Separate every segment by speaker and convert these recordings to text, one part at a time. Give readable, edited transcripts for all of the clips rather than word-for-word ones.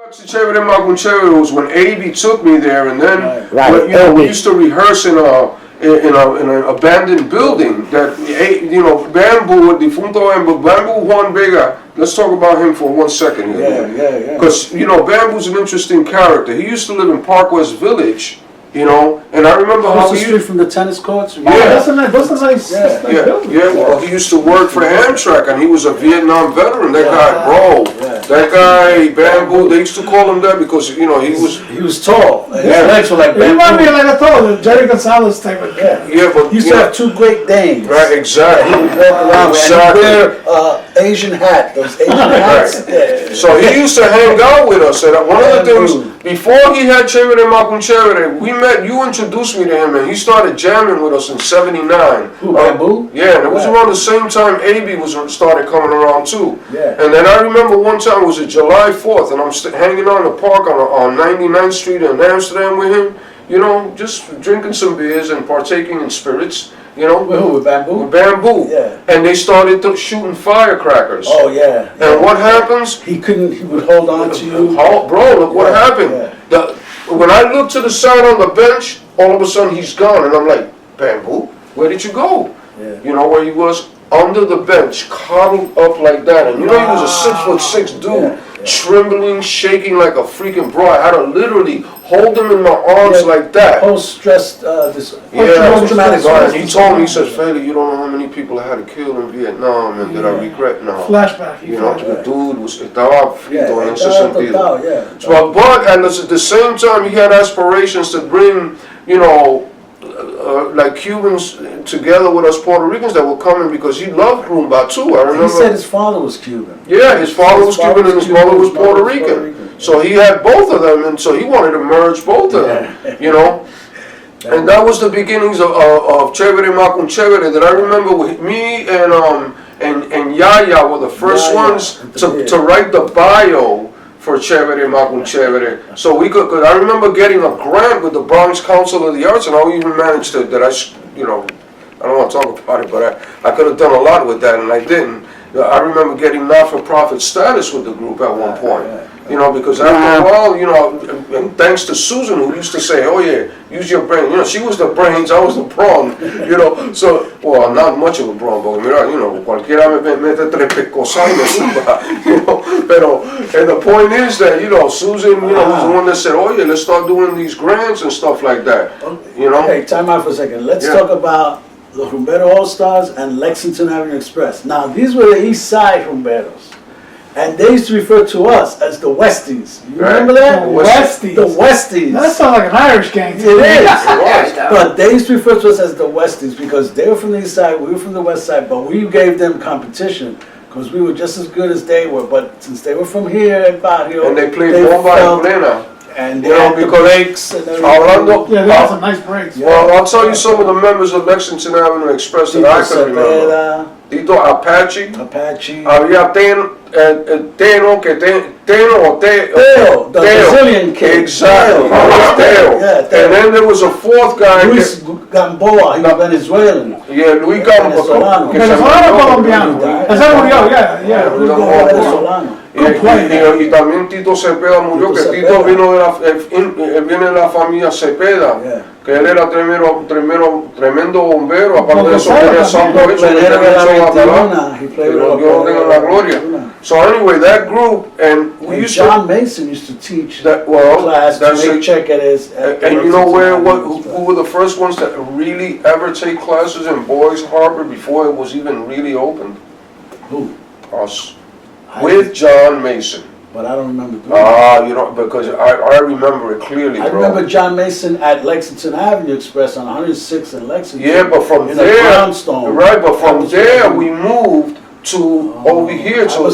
Speaker 1: Chevere Makum Chevere was when AB took me there, and then we used to rehearse in an abandoned building that Bambu, defunto Bambu Juan Vega. Let's talk about him for 1 second here.
Speaker 2: Yeah.
Speaker 1: Because Bambu's an interesting character. He used to live in Park West Village. And I remember how
Speaker 2: he street from the tennis courts.
Speaker 1: Yeah,
Speaker 3: that's a nice building.
Speaker 1: Well, he used to work for Amtrak, and he was a Vietnam veteran. That guy, Bambu. They used to call him that because he
Speaker 2: was tall. His legs were like
Speaker 3: He reminded me, like I told you, Jerry Gonzalez type of guy.
Speaker 1: But
Speaker 2: he used to have two Great Danes.
Speaker 1: Right, exactly.
Speaker 2: He would walk around and wear Asian hat. Those Asian hats.
Speaker 1: Right. So he used to hang out with us. And one of the things before he had Chevere Makum Chevere, we met. You introduced me to him, and he started jamming with us in '79.
Speaker 2: Who, Bambu?
Speaker 1: Yeah, and it was around the same time AB started coming around too.
Speaker 2: Yeah.
Speaker 1: And then I remember one time it was July 4th, and I'm hanging out in the park on 99th Street in Amsterdam with him. Just drinking some beers and partaking in spirits.
Speaker 2: With who? With Bambu?
Speaker 1: With Bambu.
Speaker 2: Yeah.
Speaker 1: And they started shooting firecrackers.
Speaker 2: Oh yeah.
Speaker 1: And what happens?
Speaker 2: He would hold on to you.
Speaker 1: Bro, look what happened.
Speaker 2: Yeah.
Speaker 1: When I looked to the side on the bench, all of a sudden he's gone, and I'm like, Bambu, where did you go?
Speaker 2: Yeah.
Speaker 1: Where he was under the bench, coddled up like that, and he was a 6'6" dude, trembling, shaking like a freaking bro. I had to literally hold him in my arms like that.
Speaker 2: Post-stress,
Speaker 1: post-traumatic stress. He told me, he says, Felix, you don't know how many people I had to kill in Vietnam and that I regret now.
Speaker 3: Flashback.
Speaker 1: The dude estaba frito en ese sentido.
Speaker 2: Total,
Speaker 1: But at the same time, he had aspirations to bring, like Cubans together with us Puerto Ricans that were coming because he loved rumba too. I remember.
Speaker 2: He said his father was Cuban.
Speaker 1: Yeah, his father was Cuban and his mother was Puerto Rican. So he had both of them, and so he wanted to merge both of them, And that was the beginnings of Chevere Makum Chevere. That I remember with me and Yaya were the first ones to write the bio for Chevere Makum Chevere. So we could, I remember getting a grant with the Bronx Council of the Arts, and I even managed to, I don't want to talk about it, but I could have done a lot with that, and I didn't. I remember getting not-for-profit status with the group at one point. Because after a while, and thanks to Susan, who used to say, oh yeah, use your brain. She was the brains, I was the brawn. So, well, not much of a brawn, but cualquiera me mete tres pecosas y me zumba, Pero, and the point is that, Susan, was the one that said, oh yeah, let's start doing these grants and stuff like that.
Speaker 2: Okay, time out for a second. Let's talk about the Rumbero All-Stars and Lexington Avenue Express. Now, these were the East Side Rumberos. And they used to refer to us as the Westies. You remember that?
Speaker 3: The Westies.
Speaker 2: The Westies.
Speaker 3: That sounds like an Irish gang.
Speaker 2: It is. But they used to refer to us as the Westies because they were from the East Side, we were from the West Side, but we gave them competition because we were just as good as they were. But since they were from here in Barrio,
Speaker 1: and they played bomba and plena.
Speaker 2: And they had the breaks and
Speaker 1: everything.
Speaker 3: Yeah, they had some nice breaks.
Speaker 1: Well, I'll tell you some of the members of Lexington Avenue Express that I can remember. Tito Apache. Había Teno,
Speaker 2: the Brazilian kid.
Speaker 1: Exactly. Teo. And then there was a fourth guy.
Speaker 2: Luis Gamboa, he was Venezuelan.
Speaker 1: Yeah, Luis Gamboa.
Speaker 3: Venezolano colombiano. Ese murió, yeah.
Speaker 2: Venezolano.
Speaker 1: Y también Tito Cepeda murió, que Tito viene de la familia Cepeda, que él era tremendo bombero, aparte de eso tenía santo hecho, que Dios lo tenga en la gloria. So anyway, that group, and we used
Speaker 2: John Mason used to teach
Speaker 1: that
Speaker 2: class to make Chequeales.
Speaker 1: And you know who were the first ones that really ever take classes in Boys Harbor before it was even really opened?
Speaker 2: Who?
Speaker 1: Us. With John Mason.
Speaker 2: But I don't remember doing it.
Speaker 1: Because I remember it clearly,
Speaker 2: I remember John Mason at Lexington Avenue Express on 106 in Lexington.
Speaker 1: Yeah, but from there we moved to over here to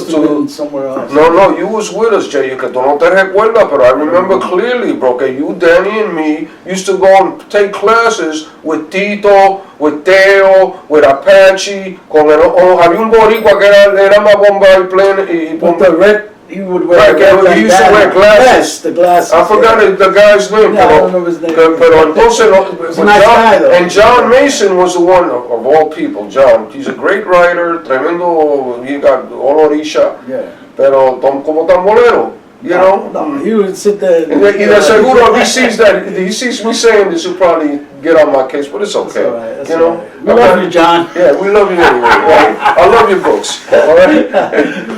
Speaker 2: somewhere else.
Speaker 1: No, you was with us, Jay. Que tú no te recuerdas, but I remember clearly, bro, que you, Danny, and me used to go and take classes with Tito, with Teo, with Apache, había un boricua que era más bomba y plena.
Speaker 2: With the red, he would wear
Speaker 1: he used to wear glasses.
Speaker 2: Yes, the glasses.
Speaker 1: I forgot the guy's name.
Speaker 2: Yeah, I don't remember his name.
Speaker 1: Pero entonces,
Speaker 2: He's a nice guy, though.
Speaker 1: And John Mason was the one of all people. John, he's a great writer, tremendo. He got olorisha.
Speaker 2: Yeah.
Speaker 1: Pero como tambolero. You know?
Speaker 2: No, he would sit there.
Speaker 1: And seguro, if he sees me saying this, he'll probably get on my case, but it's okay.
Speaker 2: That's all right, that's
Speaker 1: you know?
Speaker 2: all right. We love you, John.
Speaker 1: Yeah, we love you anyway. Right? I love your books. All right?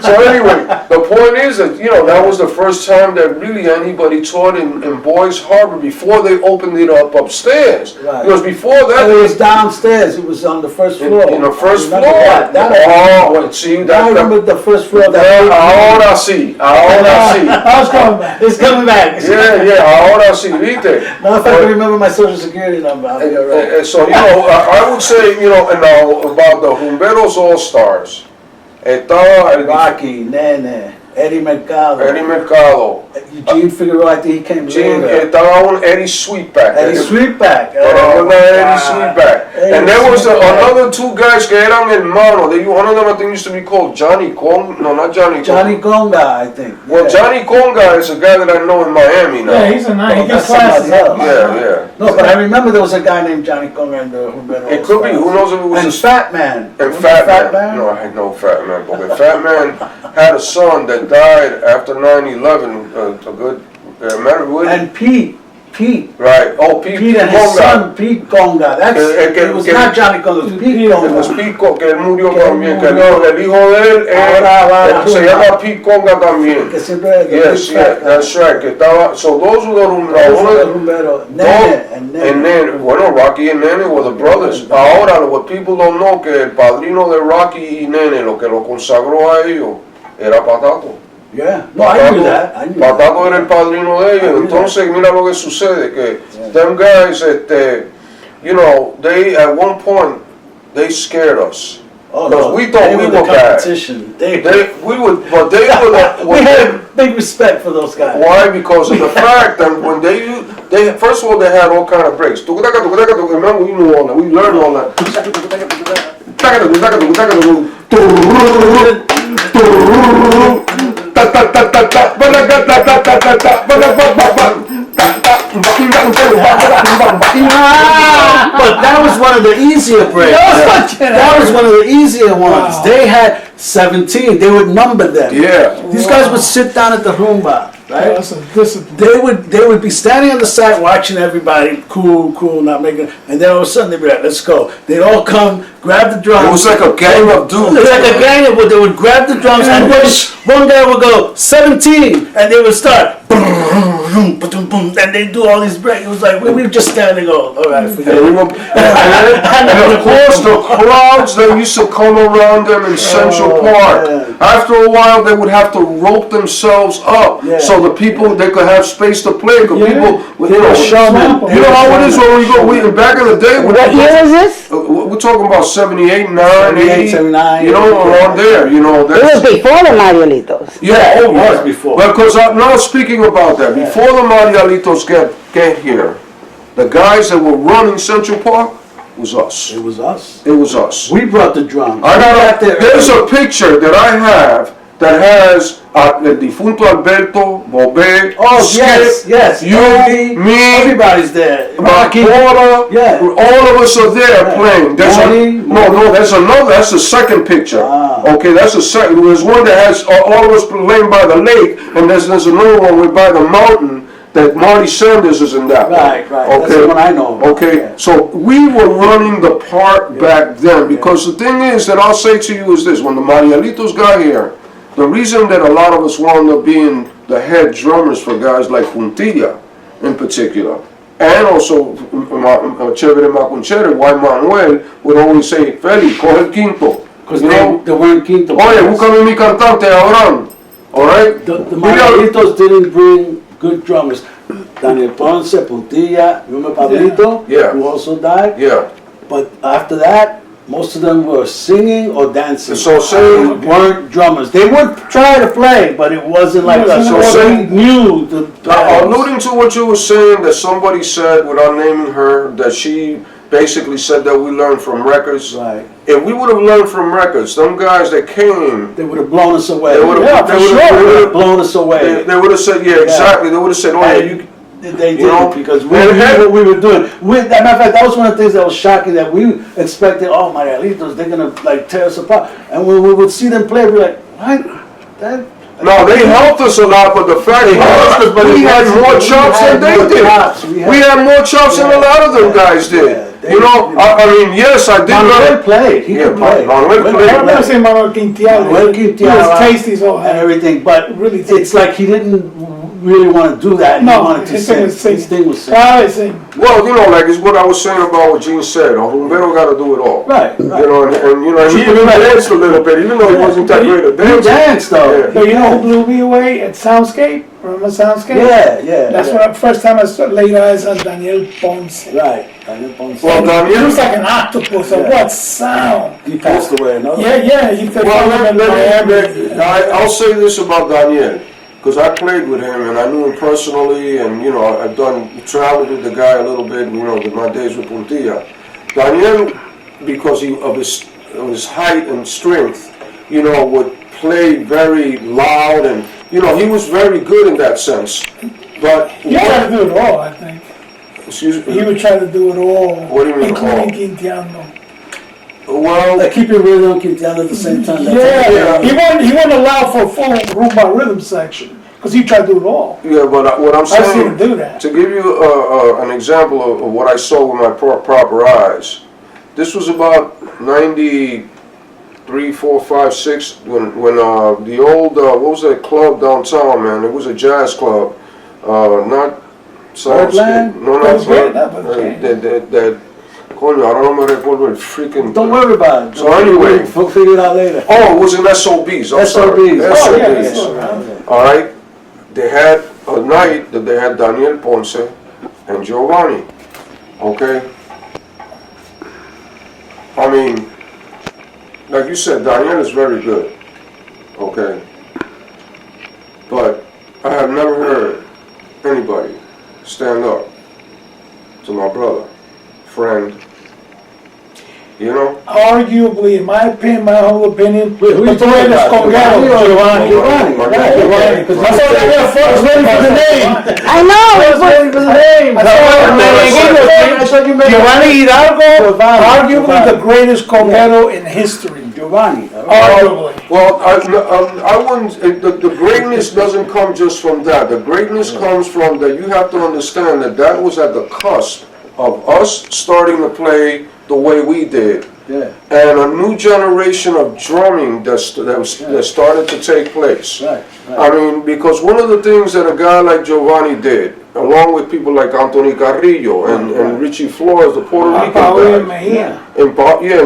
Speaker 1: So anyway, the point is that, you know, that was the first time that really anybody taught in Boys Harbor before they opened it up upstairs.
Speaker 2: Right.
Speaker 1: Because before that,
Speaker 2: And it was downstairs. It was on the first floor.
Speaker 1: in the first floor.
Speaker 2: Remember that?
Speaker 1: See,
Speaker 2: I remember the first floor.
Speaker 1: ahora sí.
Speaker 3: I was coming back.
Speaker 2: It's coming back.
Speaker 1: Yeah, ahora sí, viste.
Speaker 2: Now if I can remember my social security number, I'll be all right.
Speaker 1: And so, you know, I would say, you know, and now about the Rumberos All-Stars. Estaba el
Speaker 2: Rocky, Nene, Eddie Mercado,
Speaker 1: Eddie Mercado.
Speaker 2: Eugene Figueroa, I think he came
Speaker 1: Gene,
Speaker 2: later.
Speaker 1: estaba un Eddie Sweetback.
Speaker 2: Eddie Sweetback.
Speaker 1: Eddie Sweetback.
Speaker 2: Eddie
Speaker 1: And there was
Speaker 2: Sweetback.
Speaker 1: another two guys que eran hermanos. One of them I think used to be called Johnny Conga. No, not Johnny Conga.
Speaker 2: Johnny Conga, I think.
Speaker 1: Well,
Speaker 2: Yeah.
Speaker 1: Johnny Conga is a guy that I know in Miami now.
Speaker 3: Yeah, he's a nice, he
Speaker 2: Oh,
Speaker 3: gets
Speaker 2: that's
Speaker 3: classes.
Speaker 2: somebody else.
Speaker 1: Yeah.
Speaker 2: No, but I remember there was a guy named Johnny Conga in the Rumbero
Speaker 1: It could be. Who knows if it was
Speaker 2: And
Speaker 1: a
Speaker 2: Fat Man.
Speaker 1: And
Speaker 2: Remember
Speaker 1: Fat Man. No, I had no Fat Man. But when Fat Man had a son that died after 9/11, a good married with.
Speaker 2: And Pete.
Speaker 1: Right. Oh, Pete
Speaker 2: And his
Speaker 1: Conga.
Speaker 2: son, Pete Conga.
Speaker 1: Que-
Speaker 2: It was
Speaker 1: que-
Speaker 2: not Johnny Conga, it was Pete
Speaker 1: It
Speaker 2: Conga.
Speaker 1: was Pete Conga, que él murió
Speaker 2: Que él
Speaker 1: también. Que
Speaker 2: murió.
Speaker 1: el hijo de él se llama Pete Conga también.
Speaker 2: Que siempre
Speaker 1: Yes, that's right. Que estaba, so those were the
Speaker 2: Rumbero. Nene and Nene.
Speaker 1: And then, bueno, Rocky and Nene were the brothers. Ahora, what people don't know, que el padrino de Rocky y Nene, lo que lo consagró a ellos, era Patato.
Speaker 2: Yeah, no, I knew that.
Speaker 1: Patato era el padrino de ellos. Entonces, mira lo que sucede, que them guys, you know, they, at one point, they scared us.
Speaker 2: Oh,
Speaker 1: Because
Speaker 2: no,
Speaker 1: we thought
Speaker 2: they
Speaker 1: we
Speaker 2: were the
Speaker 1: were bad.
Speaker 2: competition.
Speaker 1: We would, but they were the,
Speaker 2: We had big respect for those guys.
Speaker 1: why? Because of the fact that when they first of all, they had all kind of breaks. Remember, we knew all that. We learned all that.
Speaker 2: But that was one of the easier breaks. That was one of the easier ones.
Speaker 3: Wow.
Speaker 2: They had 17. They would number them.
Speaker 1: Yeah.
Speaker 2: These guys would sit down at the rumba, right?
Speaker 3: That's a discipline.
Speaker 2: They would be standing on the side watching everybody, cool, not making, and then all of a sudden they'd be like, let's go. They'd all come, grab the drums.
Speaker 1: It was like a gang of dudes.
Speaker 2: It was like a gang of, they would grab the drums and then one guy would go 17 and they would start and they do all these breaks. It was like we were just standing and go, all right, forget it.
Speaker 1: And of course, the crowds that used to come around them in Central Park,
Speaker 2: man.
Speaker 1: after a while, they would have to rope themselves up
Speaker 2: Yeah.
Speaker 1: so the people, they could have space to play. Because
Speaker 3: Yeah.
Speaker 1: people,
Speaker 2: They were showmen.
Speaker 1: you know how it is when we go, back in the day, when
Speaker 4: What year was this?
Speaker 1: we're talking about 78, 9,
Speaker 2: 78,
Speaker 1: 80,
Speaker 2: 79,
Speaker 1: you know, around there, you know.
Speaker 4: It was before the Marielitos.
Speaker 1: Yeah, oh,
Speaker 2: It was
Speaker 1: right.
Speaker 2: before.
Speaker 1: Because now speaking about that, before the Marielitos get here, the guys that were running Central Park was us.
Speaker 2: It was us.
Speaker 1: It was us.
Speaker 2: We brought the drums.
Speaker 1: I
Speaker 2: We
Speaker 1: got
Speaker 2: there
Speaker 1: there's
Speaker 2: early.
Speaker 1: a picture that I have that has el difunto Alberto, Bobé,
Speaker 2: Oh,
Speaker 1: Skip,
Speaker 2: yes.
Speaker 1: you,
Speaker 2: Andy,
Speaker 1: me,
Speaker 2: everybody's there. Rocky.
Speaker 1: Porter,
Speaker 2: Yeah.
Speaker 1: all of us are there
Speaker 2: Yeah.
Speaker 1: playing. There's another, that's the second picture.
Speaker 2: Ah.
Speaker 1: Okay, that's the second. There's one that has all of us playing by the lake, and there's another one way by the mountain that Marty Sanders is in that one.
Speaker 2: Right. That's the one I know.
Speaker 1: Okay,
Speaker 2: Yeah.
Speaker 1: so we were running the park back then, because the thing is that I'll say to you is this: when the Marielitos got here, the reason that a lot of us wound up being the head drummers for guys like Puntilla, in particular, and also Chevere Makum Chevere, Juan Manuel would always say, Felix, coge el quinto.
Speaker 2: Because
Speaker 1: You know?
Speaker 2: they weren't quinto.
Speaker 1: Oye, búscame mi cantante, Abraham. All right?
Speaker 2: The Marielitos didn't bring good drummers. Daniel Ponce, Puntilla, remember Pablito,
Speaker 1: Yeah.
Speaker 2: who also died.
Speaker 1: Yeah.
Speaker 2: But after that, most of them were singing or dancing.
Speaker 1: So say-
Speaker 2: They weren't drummers. They would try to play, but it wasn't like that.
Speaker 1: So
Speaker 2: So
Speaker 1: say-
Speaker 2: they knew the
Speaker 1: Now, alluding to what you were saying, that somebody said, without naming her, that she basically said that we learned from records.
Speaker 2: Right.
Speaker 1: If we would have learned from records, them guys that came,
Speaker 2: They would have blown us away.
Speaker 1: They would've-
Speaker 2: yeah,
Speaker 1: they
Speaker 2: for
Speaker 1: would've-
Speaker 2: sure.
Speaker 1: they
Speaker 2: They would
Speaker 1: would've-
Speaker 2: have blown us away.
Speaker 1: they would have said, yeah, exactly. They would have said, oh yeah,
Speaker 2: And
Speaker 1: you.
Speaker 2: They
Speaker 1: You know,
Speaker 2: did because we
Speaker 1: and-
Speaker 2: knew what we were doing. As a matter of fact, that was one of the things that was shocking, that we expected, oh, Marielitos, they're gonna like tear us apart. And when we would see them play, we'd be like, what?
Speaker 1: No, they helped us a lot, but the fact was, we had more chops than they did. We had more chops than a lot of them guys did. You know, I mean, yes, I did.
Speaker 2: Manuel played. He could play.
Speaker 1: Manuel
Speaker 3: I
Speaker 1: played.
Speaker 3: remember saying Manuel Quintiano.
Speaker 2: Manuel
Speaker 3: He was
Speaker 2: Quintiano
Speaker 3: tasty as all
Speaker 2: and
Speaker 3: hell.
Speaker 2: everything, but
Speaker 3: Really
Speaker 2: it's like he didn't really want to do that. He
Speaker 3: No,
Speaker 2: wanted to
Speaker 3: his
Speaker 2: sing.
Speaker 3: thing was sing.
Speaker 2: His thing was sing.
Speaker 3: I sing.
Speaker 1: Well, you know, like it's what I was saying about what Gene said. Rumbero got to do it all.
Speaker 2: Right,
Speaker 1: You
Speaker 2: right.
Speaker 1: know, and you know, he even danced a little bit, even though he wasn't that great a
Speaker 2: He
Speaker 1: dancer.
Speaker 2: danced though.
Speaker 1: Yeah.
Speaker 3: But you know who blew me away at Soundscape? Remember Soundscape?
Speaker 2: Yeah, yeah.
Speaker 3: That's
Speaker 2: yeah.
Speaker 3: when first time I laid eyes on Daniel Ponce.
Speaker 2: Right. Daniel Ponce.
Speaker 1: Well,
Speaker 3: He
Speaker 1: Daniel,
Speaker 3: was like an octopus.
Speaker 2: Yeah.
Speaker 3: What sound?
Speaker 2: He passed away. No.
Speaker 3: Yeah, he played
Speaker 1: well,
Speaker 3: in Miami.
Speaker 1: I'll say this about Daniel, because I played with him and I knew him personally, and you know, I've traveled with the guy a little bit, you know, with my days with Puntilla. Daniel, because of his height and strength, you know, would play very loud, and you know, he was very good in that sense. But
Speaker 3: He tried to do it all, I think.
Speaker 1: excuse me.
Speaker 3: He would try to do it all.
Speaker 1: What do you mean all?
Speaker 3: Including Quintiano.
Speaker 1: Well,
Speaker 2: Like keep your rhythm, keep down at the same time.
Speaker 3: Yeah, he wouldn't allow for a full rumba rhythm section because he tried to do it all.
Speaker 1: yeah, but what I'm
Speaker 3: I've seen
Speaker 1: saying,
Speaker 3: him do that.
Speaker 1: to give you an example of what I saw with my proper eyes, this was about 93, 4, 5, 6, when the old, what was that club downtown, man? It was a jazz club, not Soundscape.
Speaker 2: Birdland?
Speaker 1: No,
Speaker 3: That was great,
Speaker 1: not,
Speaker 3: that was great.
Speaker 1: that, coño, ahora no me recuerdo el freaking...
Speaker 2: Don't worry about it.
Speaker 1: So anyway.
Speaker 2: We'll figure it out later.
Speaker 1: Oh, it was in SOBs, I'm sorry.
Speaker 2: SOBs.
Speaker 3: Oh, yeah,
Speaker 1: SOBs.
Speaker 3: that's all right.
Speaker 1: All right, they had a night that they had Daniel Ponce and Giovanni, okay? I mean, like you said, Daniel is very good, okay? But I have never heard anybody stand up to my brother, friend, you know?
Speaker 3: Arguably, in my opinion, my whole opinion,
Speaker 2: Wait, who you
Speaker 3: the
Speaker 2: talking
Speaker 3: greatest
Speaker 2: about?
Speaker 3: Conguero,
Speaker 2: Giovanni.
Speaker 3: Giovanni.
Speaker 2: Giovanni.
Speaker 3: Because I saw that first
Speaker 2: ready for the name.
Speaker 4: I know.
Speaker 2: Ready for the name.
Speaker 3: Giovanni Hidalgo, arguably the greatest Conguero in history.
Speaker 2: Giovanni.
Speaker 3: Arguably.
Speaker 1: Well, I wouldn't, the greatness doesn't come just from that. The greatness comes from that you have to understand that was at the cusp of us starting to play the way we did.
Speaker 2: Yeah.
Speaker 1: And a new generation of drumming that started to take place.
Speaker 2: Right.
Speaker 1: I mean, because one of the things that a guy like Giovanni did, along with people like Anthony Carrillo and Richie Flores, the Puerto Rican
Speaker 3: Paulo
Speaker 1: guy,
Speaker 3: Mejia.
Speaker 1: and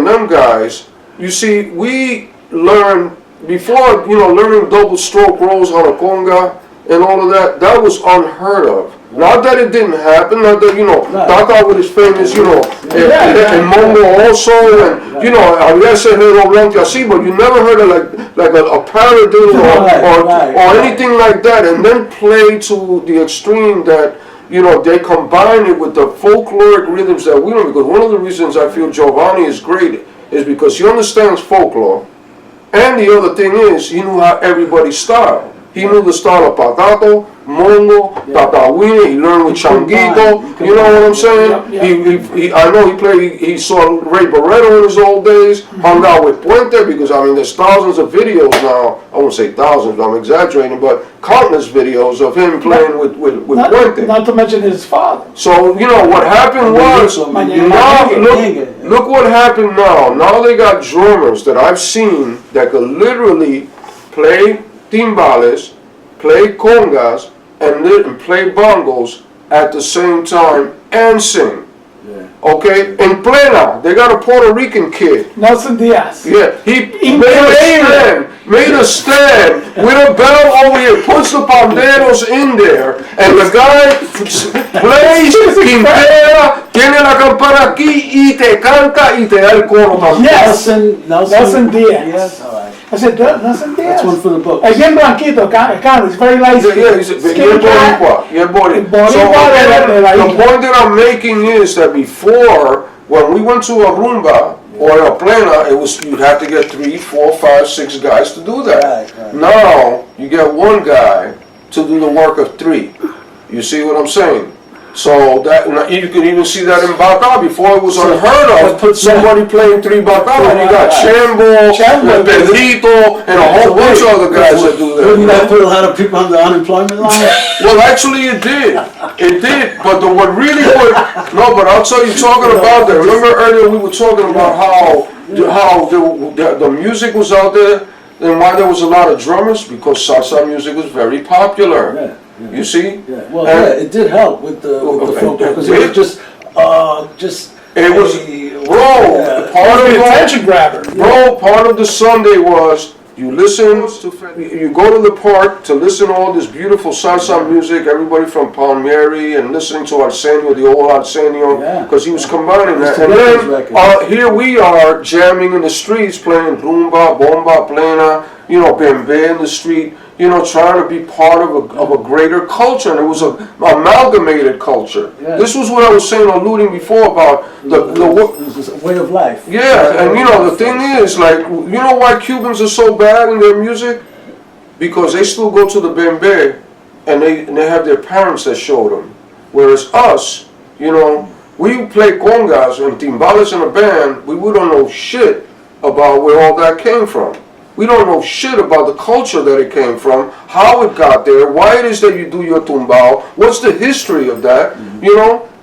Speaker 1: them guys, you see, we learned, before, you know, learning double stroke rolls on a conga and all of that, that was unheard of. Not that it didn't happen, not that, you know, Tata with his famous, you know, and Mongo also, and, you know, había ese dedo blanco así, but you never heard of like a paradiddle or anything like that, and then play to the extreme that, you know, they combine it with the folkloric rhythms that we know, because one of the reasons I feel Giovanni is great is because he understands folklore, and the other thing is, he knew how everybody's style. He knew the style of Patato, Mongo, Tatawine, he learned with Changuito, you know what I'm saying? I know he saw Ray Barreto in his old days, hung out with Puente, because I mean there's thousands of videos now, I won't say thousands, I'm exaggerating, but countless videos of him playing with Puente.
Speaker 3: Not to mention his father.
Speaker 1: So, you know, what happened was, now, look what happened now. Now they got drummers that I've seen that could literally play timbales, play congas, and play bongos at the same time and sing. Okay, in plena, they got a Puerto Rican kid.
Speaker 3: Nelson Diaz.
Speaker 1: Yeah, he made a stand with a bell over here, puts the panderos in there, and the guy plays, quimpera, tiene la campana aquí y te canta y te da el coro también.
Speaker 3: Yes.
Speaker 2: Nelson
Speaker 3: Diaz.
Speaker 2: Yes, all right.
Speaker 3: I said, Nelson Diaz.
Speaker 2: That's one for the book.
Speaker 3: Es bien blanquito, he's very light.
Speaker 1: Yeah, he's boricua. So the point that I'm making is that before, when we went to a rumba or a plena, you'd have to get 3, 4, 5, 6 guys to do that.
Speaker 2: Right.
Speaker 1: Now you get one guy to do the work of 3. You see what I'm saying? So that you can even see that in Bacá. Before it was unheard of. Somebody playing 3 Bacá, and you got Chambo, and Pedrito, and a whole bunch of other guys that do that.
Speaker 2: Wouldn't that put a lot of people on the unemployment line?
Speaker 1: Well, actually, it did. It did. But what really put but I'll tell you, talking about that. Remember earlier we were talking about how the music was out there, and why there was a lot of drummers, because salsa music was very popular.
Speaker 2: Yeah.
Speaker 1: You see?
Speaker 2: Yeah. Well, it did help with the folk, because it was just
Speaker 1: it was part of the
Speaker 3: attention grabber.
Speaker 1: Bro, part of the Sunday was you listen to, you go to the park to listen to all this beautiful salsa music, everybody from Palmieri, and listening to Arsenio, the old Arsenio, because he was combining that. And then here we are jamming in the streets, playing rumba, bomba, plena, bembe in the street, trying to be part of a greater culture, and it was an amalgamated culture. Yeah. This was what I was saying, alluding before about
Speaker 2: the way of life.
Speaker 1: Yeah, and the thing is, like, why Cubans are so bad in their music? Because they still go to the bembe, and they have their parents that show them. Whereas us, we play congas and timbales in a band, we don't know shit about where all that came from. We don't know shit about the culture that it came from, how it got there, why it is that you do your tumbao, what's the history of that,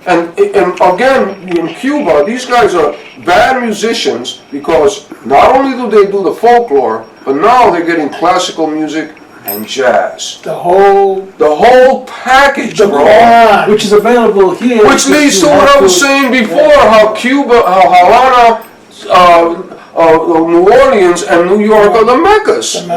Speaker 1: And again, in Cuba, these guys are bad musicians because not only do they do the folklore, but now they're getting classical music and jazz.
Speaker 3: The whole
Speaker 1: package, bro.
Speaker 2: Which is available here.
Speaker 1: Which leads to what I was saying before, how Cuba, how Havana, New Orleans and New York are the Meccas.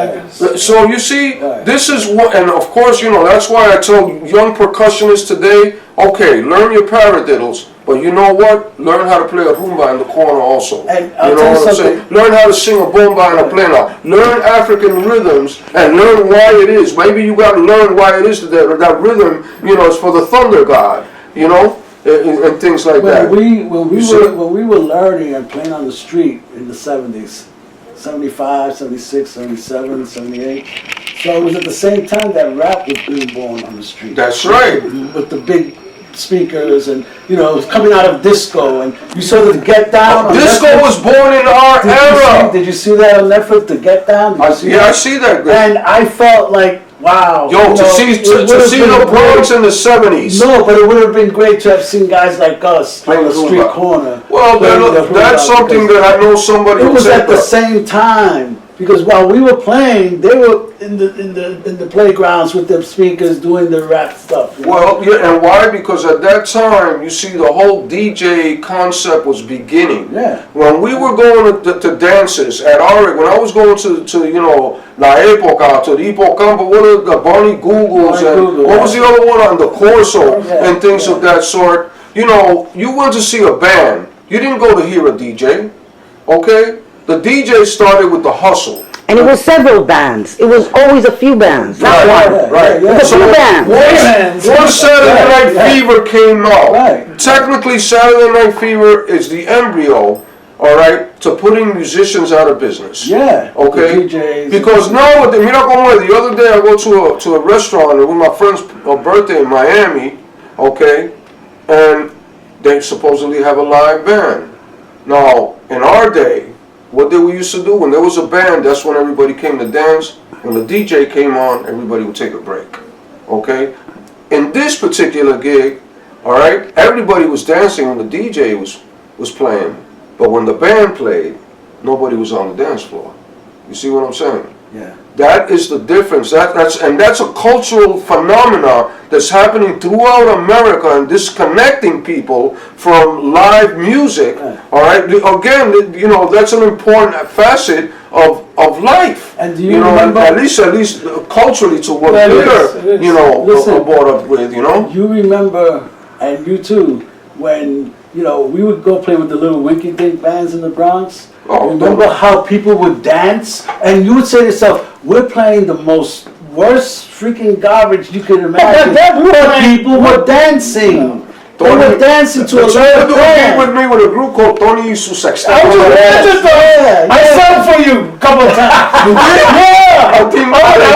Speaker 1: So you see, this is what, and of course, that's why I tell young percussionists today, okay, learn your paradiddles, but you know what? Learn how to play a rumba in the corner also.
Speaker 2: And
Speaker 1: you know what I'm saying? Learn how to sing a bomba and a plena. Learn African rhythms and learn why it is. Maybe you got to learn why it is that rhythm, is for the thunder god, and things like that.
Speaker 2: When we were learning and playing on the street in the 70s, 75, 76, 77, 78, so it was at the same time that rap was being born on the street.
Speaker 1: That's right.
Speaker 2: With the big speakers and, it was coming out of disco, and you saw the Get Down.
Speaker 1: Disco was born in our era.
Speaker 2: Did you see that on Netflix, the Get Down?
Speaker 1: I see that.
Speaker 2: And I felt like, wow.
Speaker 1: Yo, to see the Bronx in the 70s.
Speaker 2: No, but it would have been great to have seen guys like us on the street corner.
Speaker 1: Well, that's something that I know somebody.
Speaker 2: It was at the same time, because while we were playing, they were in the playgrounds with their speakers doing the rap stuff.
Speaker 1: Well, yeah, and why? Because at that time, you see, the whole DJ concept was beginning.
Speaker 2: Yeah.
Speaker 1: When we were going to dances at when I was going to La Época, to the Hipocampo, what are the Barney Googles, and what was the other one on the Corso, and things of that sort. You went to see a band. You didn't go to hear a DJ, okay? The DJ started with the hustle.
Speaker 4: And it was several bands. It was always a few bands, not one.
Speaker 1: Right.
Speaker 4: It was a few bands.
Speaker 1: Once Saturday Night Fever came out, technically Saturday Night Fever is the embryo, all right, to putting musicians out of business.
Speaker 2: Yeah.
Speaker 1: Okay.
Speaker 2: The DJs.
Speaker 1: Because now, mira como the other day I go to a restaurant with my friend's birthday in Miami, okay, and they supposedly have a live band. Now, in our day, what did we used to do? When there was a band, that's when everybody came to dance. When the DJ came on, everybody would take a break. Okay? In this particular gig, all right, everybody was dancing when the DJ was playing. But when the band played, nobody was on the dance floor. You see what I'm saying?
Speaker 2: Yeah.
Speaker 1: That is the difference. That's a cultural phenomena that's happening throughout America and disconnecting people from live music. All right. Again, that's an important facet of life.
Speaker 2: And do you remember?
Speaker 1: At least culturally to what we're brought up with.
Speaker 2: You remember, and you too, when we would go play with the little Winky Dink bands in the Bronx. Remember how people would dance, and you would say to yourself, "We're playing the worst freaking garbage you could imagine." But people were dancing. They were dancing to a live band.
Speaker 1: With me with a group called Tony y su Sexteto.
Speaker 3: I sang for you a couple of times. Yeah. I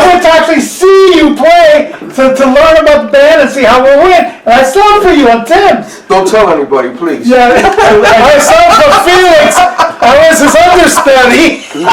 Speaker 3: went to actually see you play to learn about the band and see how we went. And I slept for you on Tim's.
Speaker 1: Don't tell anybody, please.
Speaker 3: Yeah, I slept for Felix. I was his understudy.
Speaker 2: A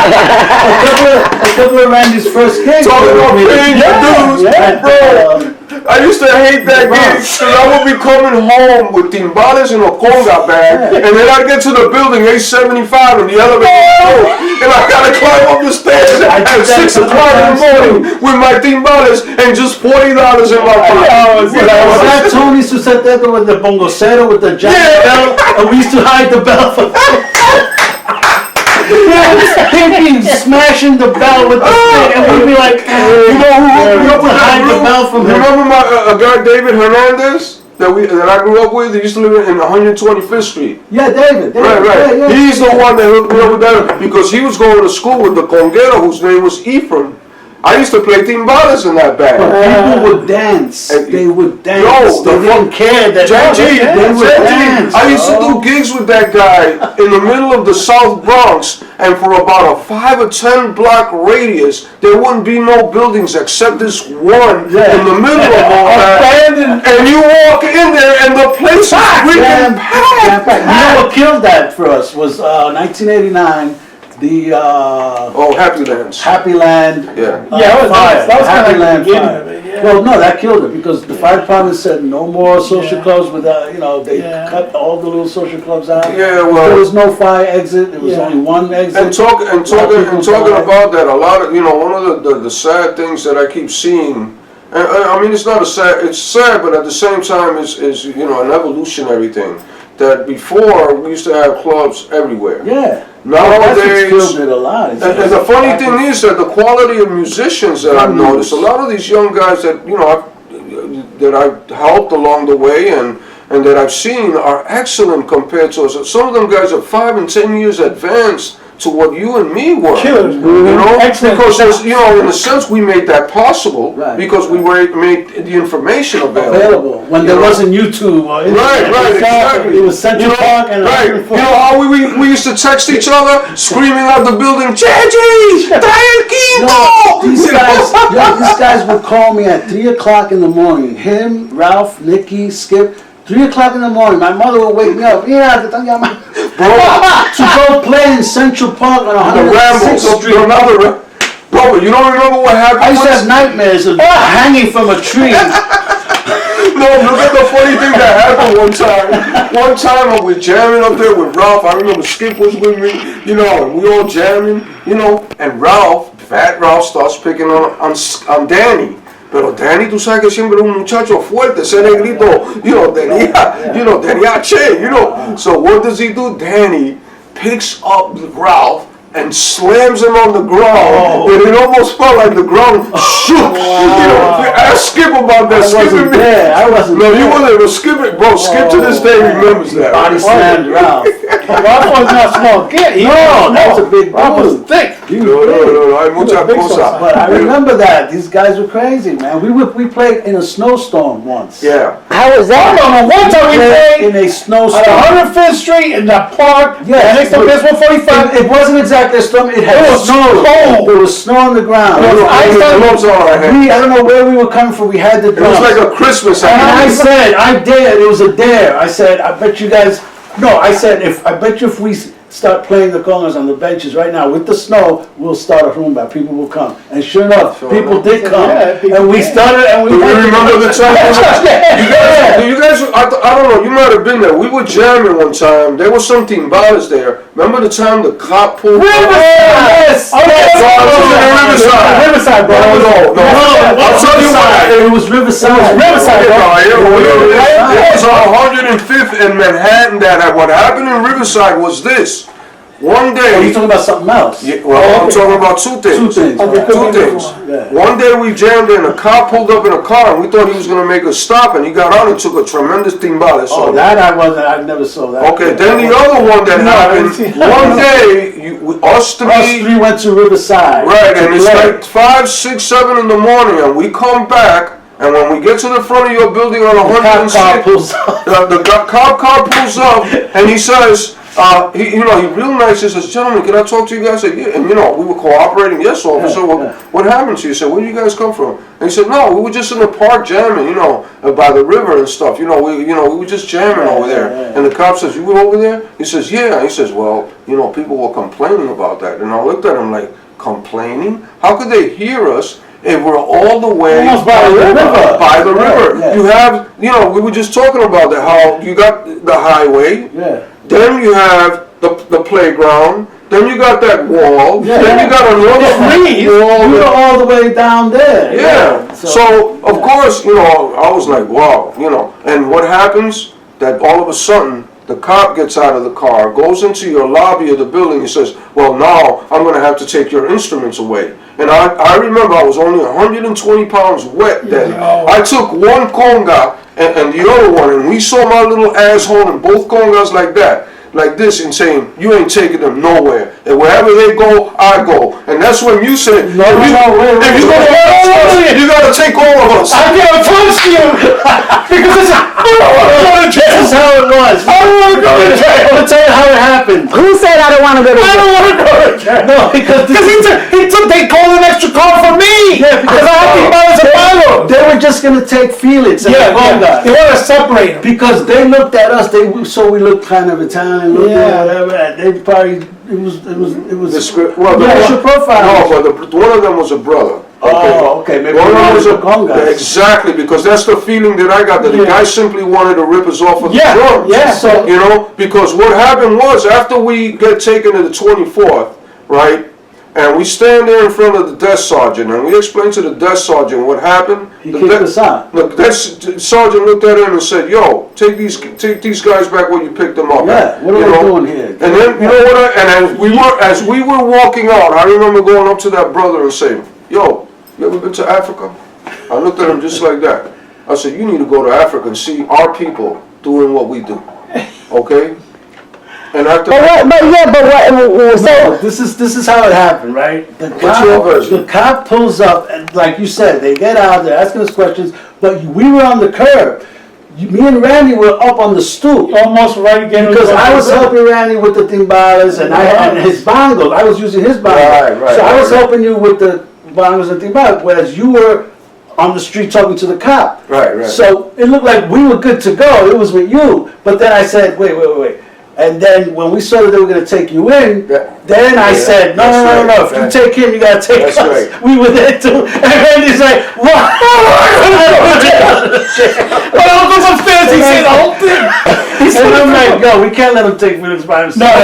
Speaker 2: couple of Randy's first gigs.
Speaker 1: Talking about paying your dues, bro. I used to hate that gig because I would be coming home with timbales and a conga bag, and then I'd get to the building 875 and the elevator, and I gotta climb up the stairs at 6 o'clock in the morning with my timbales and just $40 in my pocket.
Speaker 2: Was that Tony's who said that with the bongocero with the giant bell? And we used to hide the bell from Him smashing the bell with the stick, and we'd be like,
Speaker 1: You know who hooked me up with that
Speaker 2: hide the
Speaker 1: group?
Speaker 2: bell from him.
Speaker 1: Remember my a guy David Hernandez that I grew up with? He used to live in 125th Street.
Speaker 2: Yeah, David.
Speaker 1: Right.
Speaker 2: Yeah.
Speaker 1: He's the one that hooked me up with that because he was going to school with the conguero whose name was Ephraim. I used to play timbales in that band.
Speaker 2: People would dance. They would dance.
Speaker 1: Yo,
Speaker 2: they didn't care that
Speaker 1: they
Speaker 2: would dance.
Speaker 1: I used to do gigs with that guy in the middle of the South Bronx, and for about a 5 or 10 block radius, there wouldn't be no buildings except this one in the middle of all that. And you walk in there, and the place is freaking packed.
Speaker 2: You know what killed that for us was 1989. The
Speaker 1: Happy Lands.
Speaker 2: Happy Land
Speaker 3: Yeah,
Speaker 2: fire.
Speaker 3: that was
Speaker 2: Happy
Speaker 3: kind of
Speaker 2: Land
Speaker 3: the beginning
Speaker 2: fire.
Speaker 3: of it, yeah.
Speaker 2: Well, no, that killed it because the fire department said no more social
Speaker 3: Yeah.
Speaker 2: clubs without, they
Speaker 3: Yeah.
Speaker 2: cut all the little social clubs out.
Speaker 1: Yeah, well-
Speaker 2: There was no fire exit. There was
Speaker 3: Yeah.
Speaker 2: only one exit.
Speaker 1: And talking about that, a lot of one of the sad things that I keep seeing, and I mean it's it's sad, but at the same time is an evolutionary thing. That before we used to have clubs everywhere.
Speaker 2: Yeah.
Speaker 1: Nowadays,
Speaker 2: That's what's killed it a lot.
Speaker 1: and the funny thing is that the quality of musicians that I've noticed, a lot of these young guys that that I've helped along the way and that I've seen are excellent compared to us. Some of them guys are 5 and 10 years advanced to what you and me were.
Speaker 3: Killers,
Speaker 1: Excellent. Because in a sense we made that possible because we made the information available.
Speaker 2: When there wasn't YouTube or
Speaker 1: Right, exactly.
Speaker 2: It was Central Park and
Speaker 1: how we used to text each other, screaming out the building, Cheji, trae el quinto!
Speaker 2: These guys would call me at 3 o'clock in the morning. Him, Ralph, Nicky, Skip. 3 o'clock in the morning, my mother would wake me up. Yeah, te están llamando. To go play in Central Park on 106th Street.
Speaker 1: Bro, you don't remember what happened?
Speaker 2: I used to have nightmares of hanging from a tree.
Speaker 1: No, look at the funny thing that happened one time. One time I was jamming up there with Ralph. I remember Skip was with me, and we all jamming, and Fat Ralph starts picking on Danny. Pero Danny, tú sabes que siempre es un muchacho fuerte, ese negrito, tenía che, So what does he do? Danny picks up Ralph and slams him on the ground, and it almost felt like the ground shook. Ask Skip about that.
Speaker 2: I wasn't
Speaker 1: You wasn't. But Skip to this day remembers that.
Speaker 2: Body slammed Ralph.
Speaker 3: Ralph was not small kid.
Speaker 2: That was a big
Speaker 3: Ralph was
Speaker 2: dude.
Speaker 3: thick.
Speaker 1: No, hay muchas cosas.
Speaker 2: But I remember that. These guys were crazy, man. We played in a snowstorm once.
Speaker 1: Yeah.
Speaker 4: How was that?
Speaker 3: One time we played
Speaker 2: in a snowstorm.
Speaker 3: on 105th Street in the park.
Speaker 2: Yeah,
Speaker 3: next to this 145.
Speaker 2: It wasn't exactly a storm. It had
Speaker 3: was
Speaker 2: snow.
Speaker 3: cold.
Speaker 2: There was snow on the ground.
Speaker 3: I
Speaker 2: I don't know where we were coming from. We had the
Speaker 1: It was like a Christmas.
Speaker 2: And I said, I dared. It was a dare. I said, I bet you guys. No, I said, I bet you if we start playing the congas on the benches right now with the snow, we'll start a rumba. People will come. And sure enough, people did come. And we started. And we.
Speaker 1: Do you remember the time? You guys, I don't know. You might have been there. We were jamming one time. There was some timbales there. Remember the time the cop pulled?
Speaker 2: Yes.
Speaker 3: Riverside, bro.
Speaker 1: No. I'll tell you what.
Speaker 2: It was Riverside.
Speaker 1: It was 105th in Manhattan. What happened in Riverside was this. One day.
Speaker 2: Oh, you're talking about something else?
Speaker 1: I'm talking about two things. Two things. One day we jammed in, a cop pulled up in a car, and we thought he was going to make a stop, and he got out and took a tremendous timbale.
Speaker 2: I never saw that.
Speaker 1: Okay, then the other one that happened, one day, us three
Speaker 2: went to Riverside.
Speaker 1: Right, and it's like 5, 6, 7 in the morning, and we come back, and when we get to the front of your building on 106, the cop car pulls up, and he says, he real nice. He says, gentlemen, can I talk to you guys? I said, yeah. And we were cooperating. Yes, officer. What happened to you? He said, where do you guys come from? And he said, no, we were just in the park jamming, by the river and stuff. We were just jamming over there. And the cop says, you were over there? He says, yeah. And he says, well, people were complaining about that. And I looked at him like, complaining? How could they hear us if we're all the way
Speaker 2: by the river?
Speaker 1: By the river.
Speaker 2: Yeah.
Speaker 1: You have, we were just talking about that, how you got the highway.
Speaker 2: Yeah.
Speaker 1: Then you have the playground. Then you got that wall.
Speaker 2: Yeah.
Speaker 1: Then you got another wall.
Speaker 2: You were all the way down there.
Speaker 1: Yeah. So of course, I was like, wow, And what happens? That all of a sudden, the cop gets out of the car, goes into your lobby of the building, and says, well, now I'm going to have to take your instruments away. And I remember I was only 120 pounds wet then. I took one conga and the other one, and we saw my little asshole in both congas like that, like this, and saying, you ain't taking them nowhere. And wherever they go, I go. And that's when you said, if you gotta take all of us.
Speaker 3: I gotta trust you! Because I don't want to go to jail!
Speaker 2: This is how it was.
Speaker 3: I don't want to go to jail!
Speaker 2: I'm gonna tell you how it happened.
Speaker 4: Who said I don't want to go to
Speaker 3: I
Speaker 4: jail?
Speaker 3: don't want to go to jail!
Speaker 2: No, because
Speaker 3: they called an extra car for me!
Speaker 2: Yeah, because
Speaker 3: I have to buy a follow!
Speaker 2: they were just gonna take Felix and
Speaker 3: Yeah, they want to separate them.
Speaker 2: because they looked at us. So we looked kind of Italian.
Speaker 3: Yeah.
Speaker 2: They probably it was.
Speaker 1: Well,
Speaker 2: Racial profile.
Speaker 1: No, but one of them was a brother.
Speaker 2: Oh, okay. Maybe
Speaker 1: One of them was
Speaker 2: a
Speaker 1: a
Speaker 2: conga.
Speaker 1: Exactly, because that's the feeling that I got, that the guy simply wanted to rip us off of the drums.
Speaker 3: Yeah.
Speaker 2: So
Speaker 1: Because what happened was, after we get taken to the 24th, right, and we stand there in front of the desk sergeant, and we explain to the desk sergeant what happened.
Speaker 2: He kicked us out.
Speaker 1: The desk sergeant looked at him and said, yo, take these guys back where you picked them up.
Speaker 2: Yeah, what are we doing here?
Speaker 1: And then, you know what, as we were walking out, I remember going up to that brother and saying, yo, you ever been to Africa? I looked at him just like that. I said, you need to go to Africa and see our people doing what we do, okay? And after
Speaker 2: So this is how it happened, right?
Speaker 1: What's your version?
Speaker 2: The cop pulls up, and like you said, they get out, they're asking us questions, but we were on the curb. Me and Randy were up on the stoop.
Speaker 3: Almost right again.
Speaker 2: Because I was helping Randy with the timbales and his bongos. I was using his bongos.
Speaker 1: Right,
Speaker 2: so I was
Speaker 1: right.
Speaker 2: helping you with the bongos and timbales, whereas you were on the street talking to the cop.
Speaker 1: Right.
Speaker 2: So it looked like we were good to go. It was with you. But then I said, wait. And then when we saw that they were going to take you in, then I said, no. If you take him, you got to take us.
Speaker 1: Right.
Speaker 2: We were there too. And Randy's like, what?
Speaker 3: But I goes upstairs, he said the whole thing.
Speaker 2: And I'm like, no, we can't let him take Felix by himself.
Speaker 3: No,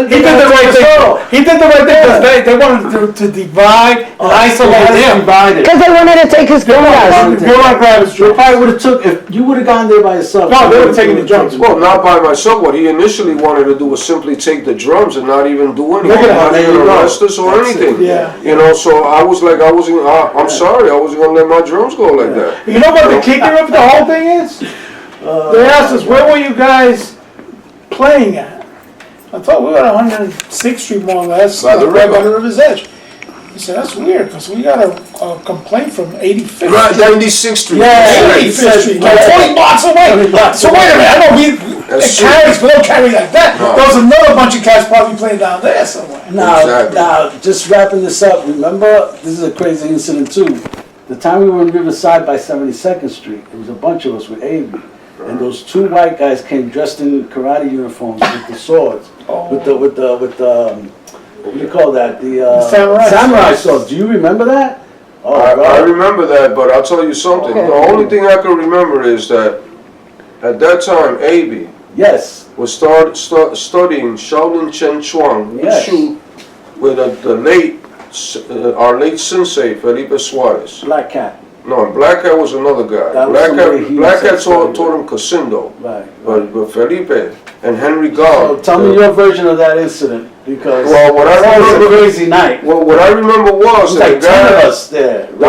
Speaker 3: he did the right thing. He did the right thing because they wanted to divide and isolate him.
Speaker 2: Divided.
Speaker 4: Because they wanted to take his
Speaker 3: They
Speaker 4: congas.
Speaker 3: want to grab his
Speaker 2: You
Speaker 3: drink.
Speaker 2: probably would have took, if you would have gone there by yourself.
Speaker 3: No, they would've taken the drums.
Speaker 1: Well, not by myself. What he initially wanted to do was simply take the drums and not even do anything,
Speaker 3: Look at
Speaker 1: not
Speaker 3: that.
Speaker 1: even
Speaker 2: There you go.
Speaker 1: arrest us or
Speaker 2: That's it.
Speaker 1: anything.
Speaker 3: Yeah.
Speaker 1: So I was like, I'm sorry, I wasn't gonna let my drums go like that.
Speaker 3: You know what the kicker of the whole thing is? They asked us, where were you guys playing at? I thought we were at 106th Street more or less,
Speaker 1: By the
Speaker 3: right
Speaker 1: river.
Speaker 3: by the river's edge. He said, that's weird, because we got a complaint from 85th
Speaker 1: Right,
Speaker 3: Street.
Speaker 1: 96th Street.
Speaker 3: Yeah, 85th Street, like 20 blocks away. So wait a minute, I know it
Speaker 1: That's true.
Speaker 3: carries, but don't carry like that.
Speaker 1: No.
Speaker 3: There was another bunch of cats probably playing down there somewhere.
Speaker 2: Now, just wrapping this up, remember, this is a crazy incident too. The time we were in Riverside by 72nd Street, there was a bunch of us with Avery. And those two white guys came dressed in karate uniforms with the swords, with the what do you call that? The samurai swords. Do you remember that? Oh,
Speaker 1: I remember that, but I'll tell you something.
Speaker 4: Okay.
Speaker 1: The only thing I can remember is that at that time, A.B.
Speaker 2: Yes.
Speaker 1: was studying Shaolin Chen Chuang
Speaker 2: Yes.
Speaker 1: Wushu with our late sensei, Felipe Suarez.
Speaker 2: Black Cat.
Speaker 1: No, Black Cat was another guy.
Speaker 2: That was somebody he
Speaker 1: Black Cat
Speaker 2: was
Speaker 1: taught
Speaker 2: studying.
Speaker 1: him Casindo.
Speaker 2: Right.
Speaker 1: But Felipe and Henry
Speaker 2: So
Speaker 1: Gall.
Speaker 2: tell me your version of that incident, because
Speaker 1: Well, what I
Speaker 2: that was a
Speaker 1: remember-
Speaker 2: crazy night.
Speaker 1: Well, what I remember
Speaker 2: It
Speaker 1: was
Speaker 2: was
Speaker 1: that
Speaker 2: like 10 of us there.
Speaker 1: the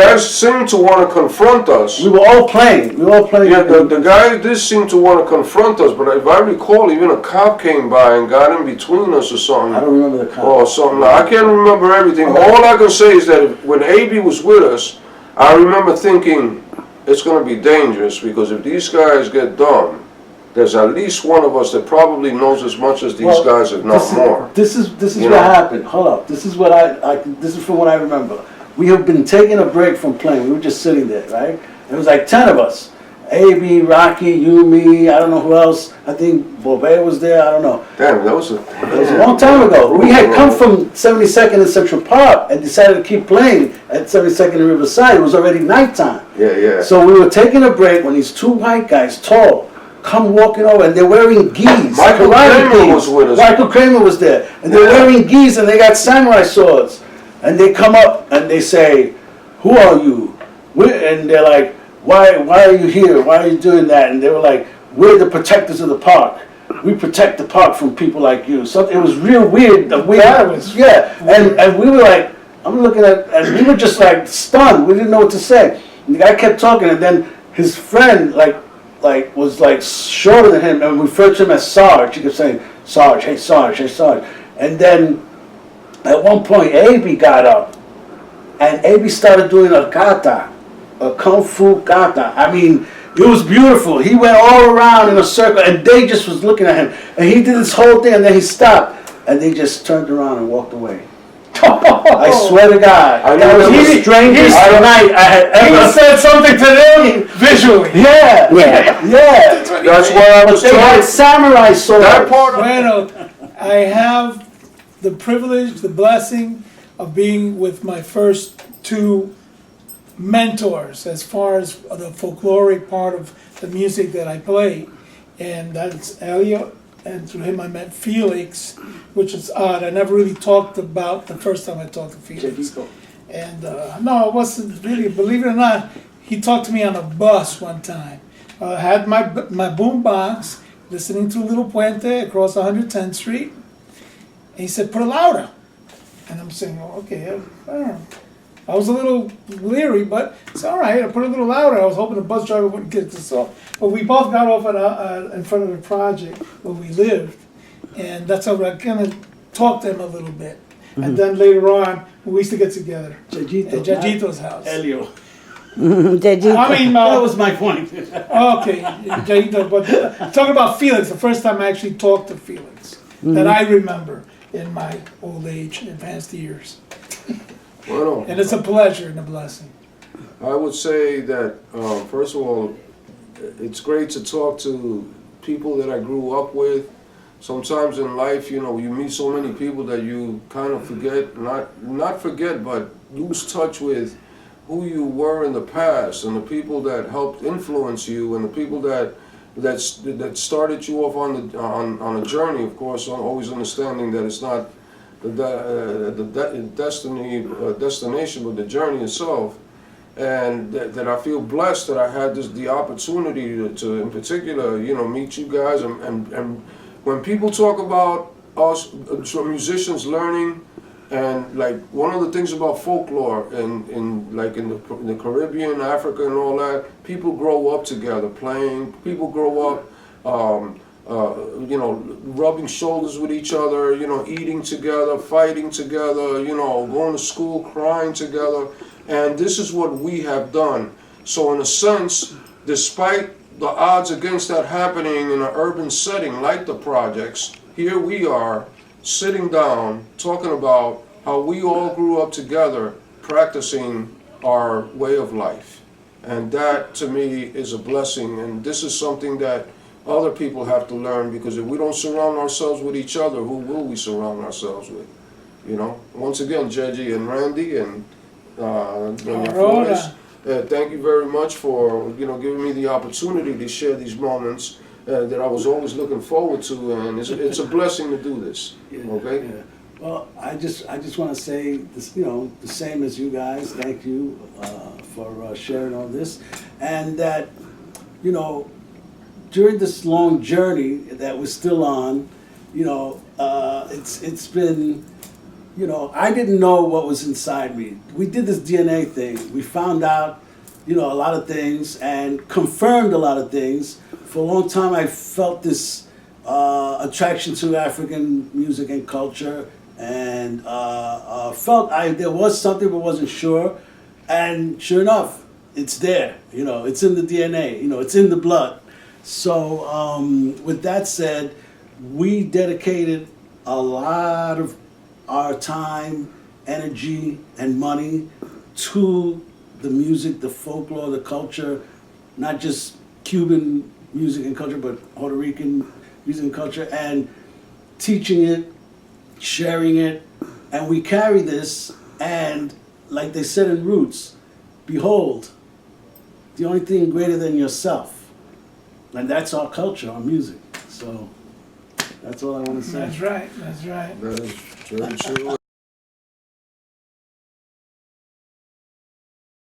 Speaker 1: guys seemed to want to confront us.
Speaker 2: We were all playing.
Speaker 1: Yeah, the guy did seem to want to confront us, but if I recall, even a cop came by and got in between us or something.
Speaker 2: I don't remember the cop.
Speaker 1: Or something. I can't remember everything. All I can say is that when A.B. was with us, I remember thinking it's going to be dangerous, because if these guys get done, there's at least one of us that probably knows as much as these
Speaker 2: Well,
Speaker 1: guys, if not more.
Speaker 2: This is
Speaker 1: You
Speaker 2: what
Speaker 1: know?
Speaker 2: happened. Hold up. This is what this is from what I remember. We have been taking a break from playing. We were just sitting there, right? It was like 10 of us. A.B., Rocky, you, me, I don't know who else. I think Bobet was there, I don't know.
Speaker 1: Damn, that was
Speaker 2: It was a long time ago. We had come from 72nd and Central Park and decided to keep playing at 72nd and Riverside. It was already nighttime.
Speaker 1: Yeah.
Speaker 2: So we were taking a break when these two white guys, tall, come walking over, and they're wearing gis.
Speaker 1: Michael
Speaker 2: karate
Speaker 1: Kramer
Speaker 2: gis.
Speaker 1: was with us.
Speaker 2: Michael Kramer was there. And they're wearing gis and they got samurai swords. And they come up and they say, "Who are you?" And they're like, why are you here? Why are you doing that? And they were like, "We're the protectors of the park. We protect the park from people like you." So it was real weird. And we were like, I'm looking at, and we were just like stunned. We didn't know what to say. And the guy kept talking, and then his friend was like shorter than him, and we referred to him as Sarge. He kept saying, "Sarge, hey Sarge, hey Sarge." And then at one point, A.B. got up, and A.B. started doing a kata. A kung fu kata. I mean, it was beautiful. He went all around in a circle, and they just was looking at him. And he did this whole thing, and then he stopped, and they just turned around and walked away. I swear to God, that was the strangest night I had ever.
Speaker 3: He said something to them visually.
Speaker 2: Yeah.
Speaker 1: That's why I was
Speaker 2: They had
Speaker 1: trying.
Speaker 2: samurai swords.
Speaker 1: That part of
Speaker 3: Bueno, I have the privilege, the blessing of being with my first two mentors as far as the folkloric part of the music that I play, and that's Elliot, and through him I met Felix, which is odd. I never really talked about the first time I talked to Felix. And no, it wasn't really, believe it or not, he talked to me on a bus one time. I had my boom box, listening to Little Puente across 110th Street, and he said, "Put it louder." And I'm saying, "Oh, okay, I don't know." I was a little leery, but it's all right. I put it a little louder. I was hoping the bus driver wouldn't get this off. But we both got off in front of the project where we lived, and that's how I kind of talked to him a little bit. Mm-hmm. And then later on, we used to get together at Jajito's house.
Speaker 2: Elio.
Speaker 3: I mean,
Speaker 2: That was my point.
Speaker 3: okay, Jajito. But talking about Felix, the first time I actually talked to Felix, that I remember in my old age, advanced years.
Speaker 1: Well,
Speaker 3: And it's a pleasure and a blessing.
Speaker 1: I would say that, first of all, it's great to talk to people that I grew up with. Sometimes in life, you meet so many people that you kind of forget, not forget, but lose touch with who you were in the past, and the people that helped influence you, and the people that started you off on a journey. Of course, always understanding that it's not the destination, but the journey itself. And that I feel blessed that I had the opportunity to, in particular, meet you guys. And when people talk about us musicians learning, and like one of the things about folklore in the Caribbean, Africa, and all that, people grow up together playing. People grow up. Rubbing shoulders with each other, eating together, fighting together, going to school, crying together. And this is what we have done. So in a sense, despite the odds against that happening in an urban setting like the projects, here we are sitting down talking about how we all grew up together practicing our way of life. And that to me is a blessing. And this is something that other people have to learn, because if we don't surround ourselves with each other, who will we surround ourselves with? Once again, Jeji and Randy and Doña Flores, thank you very much for giving me the opportunity to share these moments that I was always looking forward to, and it's a blessing to do this. Okay.
Speaker 2: Yeah. Well, I just want to say this, the same as you guys. Thank you for sharing all this, and that during this long journey that we're still on, it's been, I didn't know what was inside me. We did this DNA thing. We found out, a lot of things and confirmed a lot of things. For a long time, I felt this attraction to African music and culture, and felt there was something but wasn't sure. And sure enough, it's there. It's in the DNA. It's in the blood. So, with that said, we dedicated a lot of our time, energy, and money to the music, the folklore, the culture, not just Cuban music and culture, but Puerto Rican music and culture, and teaching it, sharing it, and we carry this, and like they said in Roots, behold, the only thing greater than yourself. And that's our culture, our music. So that's all I want to say.
Speaker 3: That's right, that's right.
Speaker 1: That is very true.